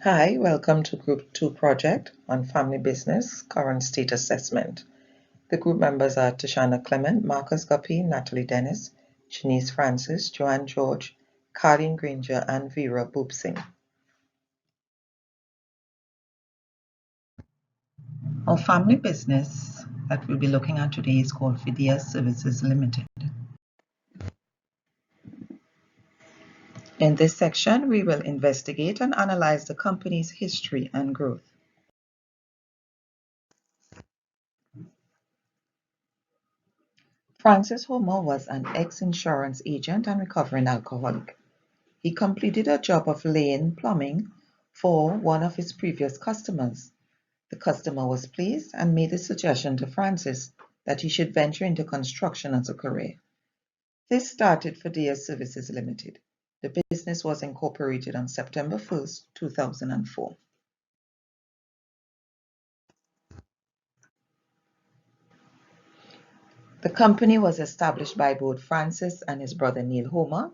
Hi, welcome to Group 2 project on family business, current state assessment. The group members are Tashana Clement, Marcus Guppy, Natalie Dennis, Janice Francis, Joanne George, Carleen Granger, and Vera Boopsing. Our family business that we'll be looking at today is called Fideas Services Limited. In this section, we will investigate and analyze the company's history and growth. Francis Homer was an ex-insurance agent and recovering alcoholic. He completed a job of laying plumbing for one of his previous customers. The customer was pleased and made a suggestion to Francis that he should venture into construction as a career. This started Fideas Services Limited. The business was incorporated on September 1st, 2004. The company was established by both Francis and his brother Neil Homer,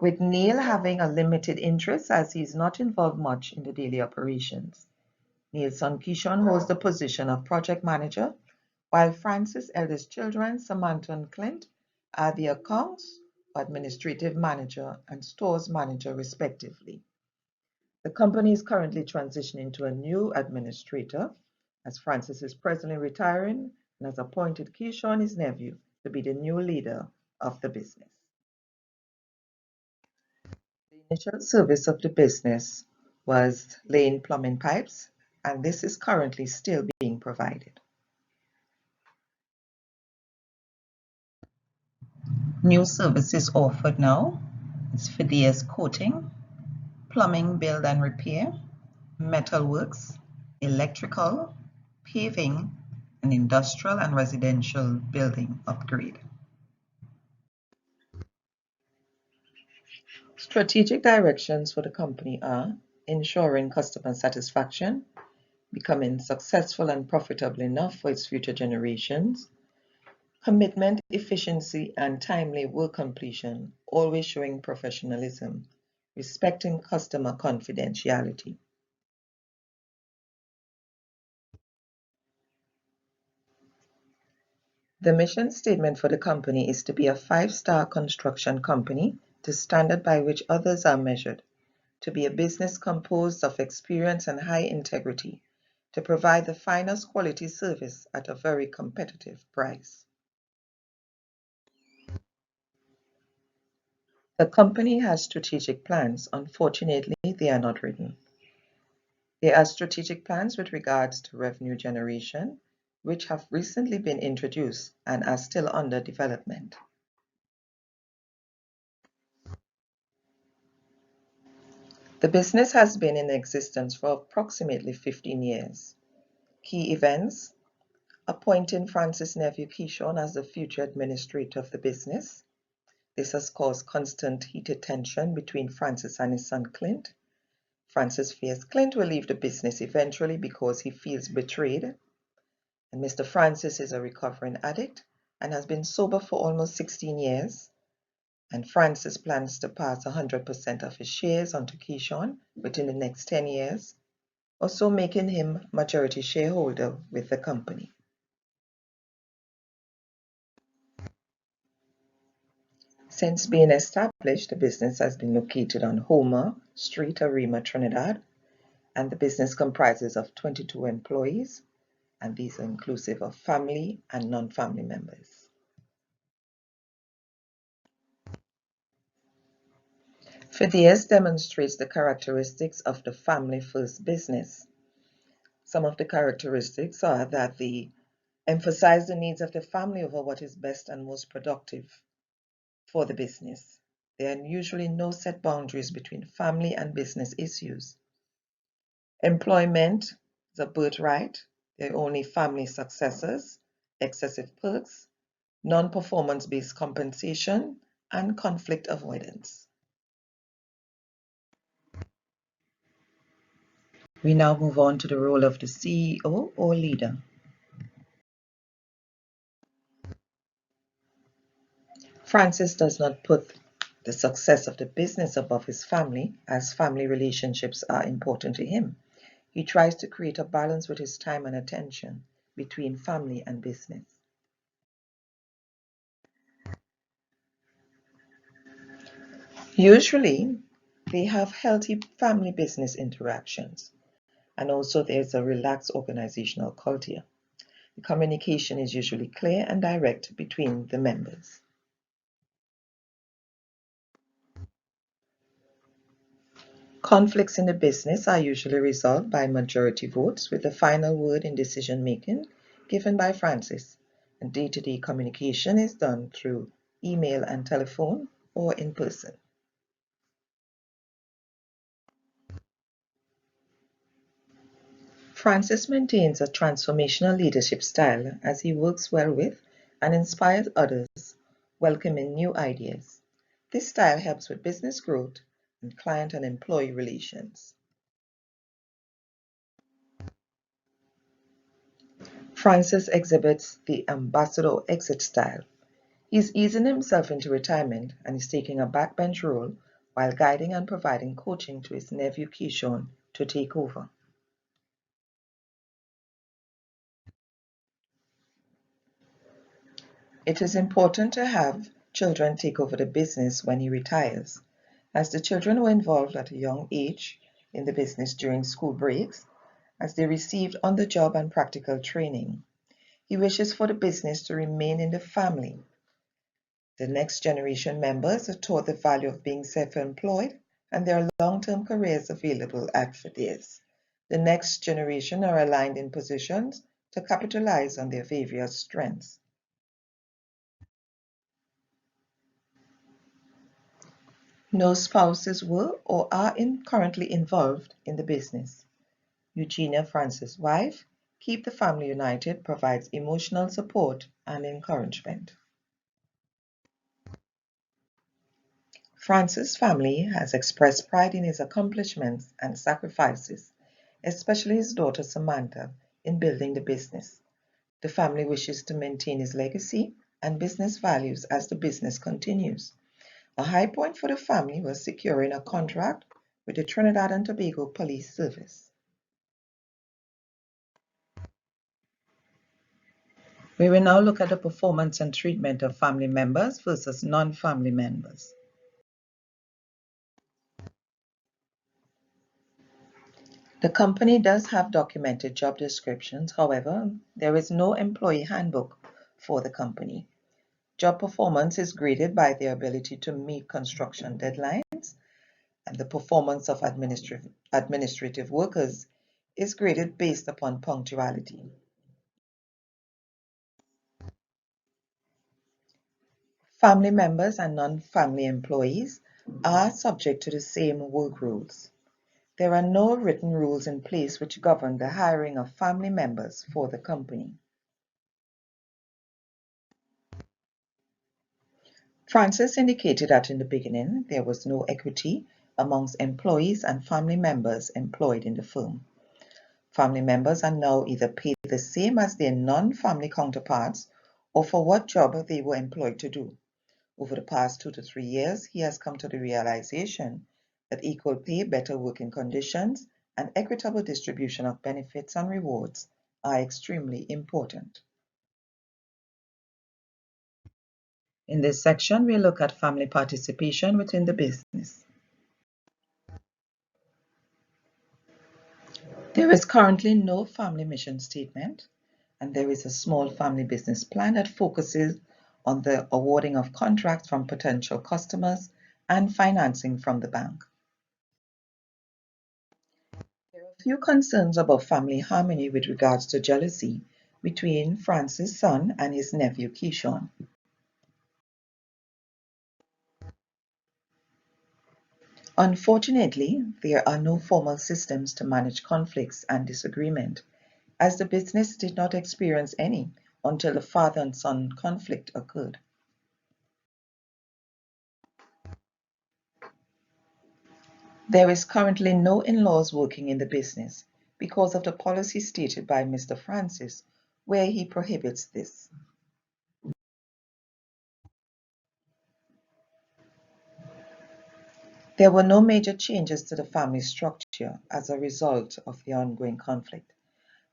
with Neil having a limited interest as he is not involved much in the daily operations. Neil's son Keyshawn holds the position of project manager, while Francis' eldest children, Samantha and Clint, are the accounts, administrative manager, and stores manager respectively. The company is currently transitioning to a new administrator, as Francis is presently retiring and has appointed Keyshawn, his nephew, to be the new leader of the business. The initial service of the business was laying plumbing pipes, and this is currently still being provided. New services offered now is Fideas coating, plumbing build and repair, metalworks, electrical, paving, and industrial and residential building upgrade. Strategic directions for the company are ensuring customer satisfaction, becoming successful and profitable enough for its future generations, commitment, efficiency, and timely work completion, always showing professionalism, respecting customer confidentiality. The mission statement for the company is to be a 5-star construction company, the standard by which others are measured, to be a business composed of experience and high integrity, to provide the finest quality service at a very competitive price. The company has strategic plans. Unfortunately, they are not written. There are strategic plans with regards to revenue generation, which have recently been introduced and are still under development. The business has been in existence for approximately 15 years. Key events: appointing Francis' nephew Keyshawn as the future administrator of the business. This has caused constant heated tension between Francis and his son Clint. Francis fears Clint will leave the business eventually because he feels betrayed. And Mr. Francis is a recovering addict and has been sober for almost 16 years. And Francis plans to pass 100% of his shares onto Keyshawn within the next 10 years, also making him majority shareholder with the company. Since being established, the business has been located on Homer Street, Arima, Trinidad, and the business comprises of 22 employees, and these are inclusive of family and non-family members. Fideas demonstrates the characteristics of the family-first business. Some of the characteristics are that they emphasize the needs of the family over what is best and most productive for the business. There are usually no set boundaries between family and business issues. Employment is a birthright. There are only family successors, excessive perks, non-performance-based compensation, and conflict avoidance. We now move on to the role of the CEO or leader. Francis does not put the success of the business above his family, as family relationships are important to him. He tries to create a balance with his time and attention between family and business. Usually, they have healthy family business interactions, and also there's a relaxed organizational culture. The communication is usually clear and direct between the members. Conflicts in the business are usually resolved by majority votes, with the final word in decision making given by Francis, and day-to-day communication is done through email and telephone or in person. Francis maintains a transformational leadership style as he works well with and inspires others, welcoming new ideas. This style helps with business growth and client and employee relations. Francis exhibits the ambassador exit style. He's easing himself into retirement and is taking a backbench role while guiding and providing coaching to his nephew Keyshawn to take over. It is important to have children take over the business when he retires, as the children were involved at a young age in the business during school breaks, as they received on-the-job and practical training. He wishes for the business to remain in the family. The next generation members are taught the value of being self-employed, and there are long-term careers available at Fideas. The next generation are aligned in positions to capitalize on their various strengths. No spouses were or are currently involved in the business. Eugenia Francis' wife, Keep the Family United, provides emotional support and encouragement. Francis' family has expressed pride in his accomplishments and sacrifices, especially his daughter Samantha, in building the business. The family wishes to maintain his legacy and business values as the business continues. A high point for the family was securing a contract with the Trinidad and Tobago Police Service. We will now look at the performance and treatment of family members versus non-family members. The company does have documented job descriptions, however, there is no employee handbook for the company. Job performance is graded by their ability to meet construction deadlines, and the performance of administrative workers is graded based upon punctuality. Family members and non-family employees are subject to the same work rules. There are no written rules in place which govern the hiring of family members for the company. Francis indicated that in the beginning there was no equity amongst employees and family members employed in the firm. Family members are now either paid the same as their non-family counterparts or for what job they were employed to do. Over the past 2 to 3 years, he has come to the realization that equal pay, better working conditions, and equitable distribution of benefits and rewards are extremely important. In this section, we look at family participation within the business. There is currently no family mission statement, and there is a small family business plan that focuses on the awarding of contracts from potential customers and financing from the bank. There are a few concerns about family harmony with regards to jealousy between Francis' son and his nephew Keyshawn. Unfortunately, there are no formal systems to manage conflicts and disagreement, as the business did not experience any until the father and son conflict occurred. There is currently no in-laws working in the business because of the policy stated by Mr. Francis, where he prohibits this. There were no major changes to the family structure as a result of the ongoing conflict.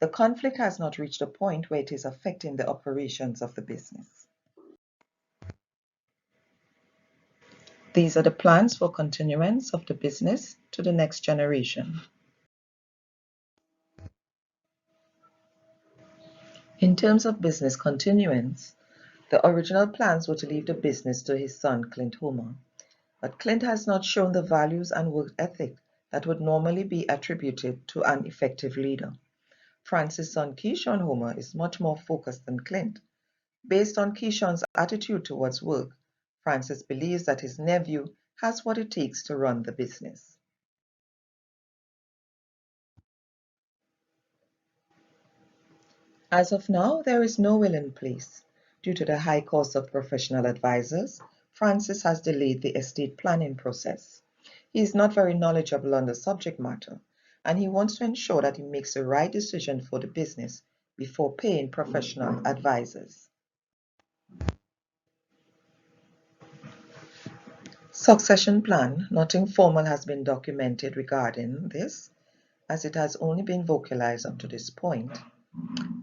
The conflict has not reached a point where it is affecting the operations of the business. These are the plans for continuance of the business to the next generation. In terms of business continuance, the original plans were to leave the business to his son, Clint Homer. But Clint has not shown the values and work ethic that would normally be attributed to an effective leader. Francis' son, Keyshawn Homer, is much more focused than Clint. Based on Keyshawn's attitude towards work, Francis believes that his nephew has what it takes to run the business. As of now, there is no will in place. Due to the high cost of professional advisors, Francis has delayed the estate planning process. He is not very knowledgeable on the subject matter, and he wants to ensure that he makes the right decision for the business before paying professional advisors. Succession plan. Nothing formal has been documented regarding this, as it has only been vocalized up to this point.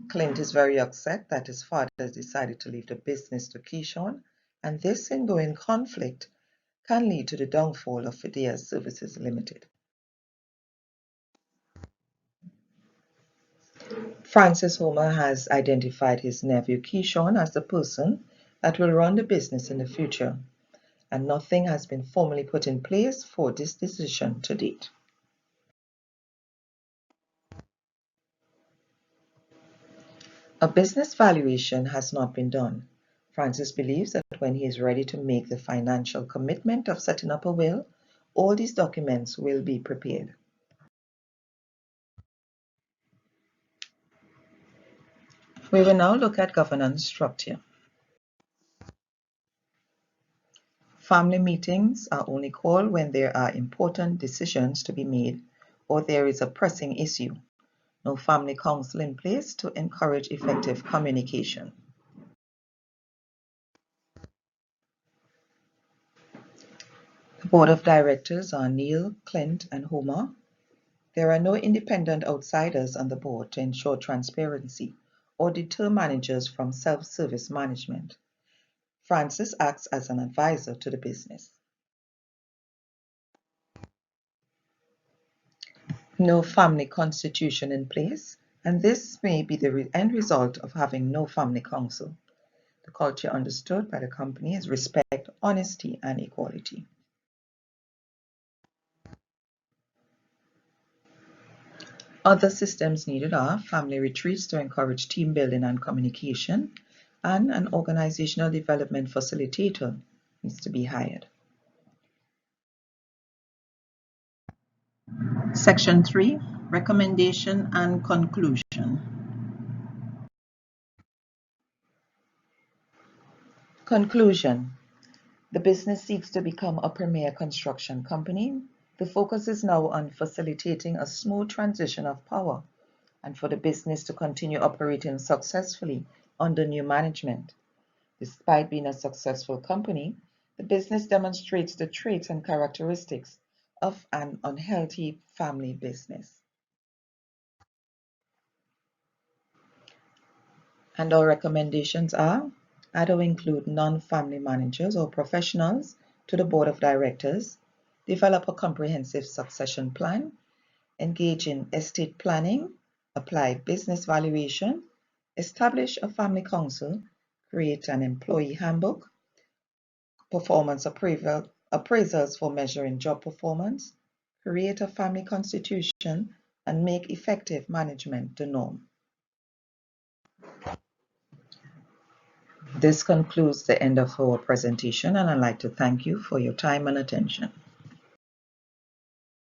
Clint is very upset that his father has decided to leave the business to Keyshawn, and this ongoing conflict can lead to the downfall of Fideas Services Limited. Francis Homer has identified his nephew Keyshawn as the person that will run the business in the future, and nothing has been formally put in place for this decision to date. A business valuation has not been done. Francis believes that when he is ready to make the financial commitment of setting up a will, all these documents will be prepared. We will now look at governance structure. Family meetings are only called when there are important decisions to be made or there is a pressing issue. No family council in place to encourage effective communication. The board of directors are Neil, Clint, and Homer. There are no independent outsiders on the board to ensure transparency or deter managers from self-service management. Francis acts as an advisor to the business. No family constitution in place, and this may be the end result of having no family council. The culture understood by the company is respect, honesty, and equality. Other systems needed are family retreats to encourage team building and communication, and an organizational development facilitator needs to be hired. Section 3, Recommendation and Conclusion. Conclusion. The business seeks to become a premier construction company. The focus is now on facilitating a smooth transition of power and for the business to continue operating successfully under new management. Despite being a successful company, the business demonstrates the traits and characteristics of an unhealthy family business. And our recommendations are either include non-family managers or professionals to the board of directors, develop a comprehensive succession plan, engage in estate planning, apply business valuation, establish a family council, create an employee handbook, performance appraisals for measuring job performance, create a family constitution, and make effective management the norm. This concludes the end of our presentation, and I'd like to thank you for your time and attention.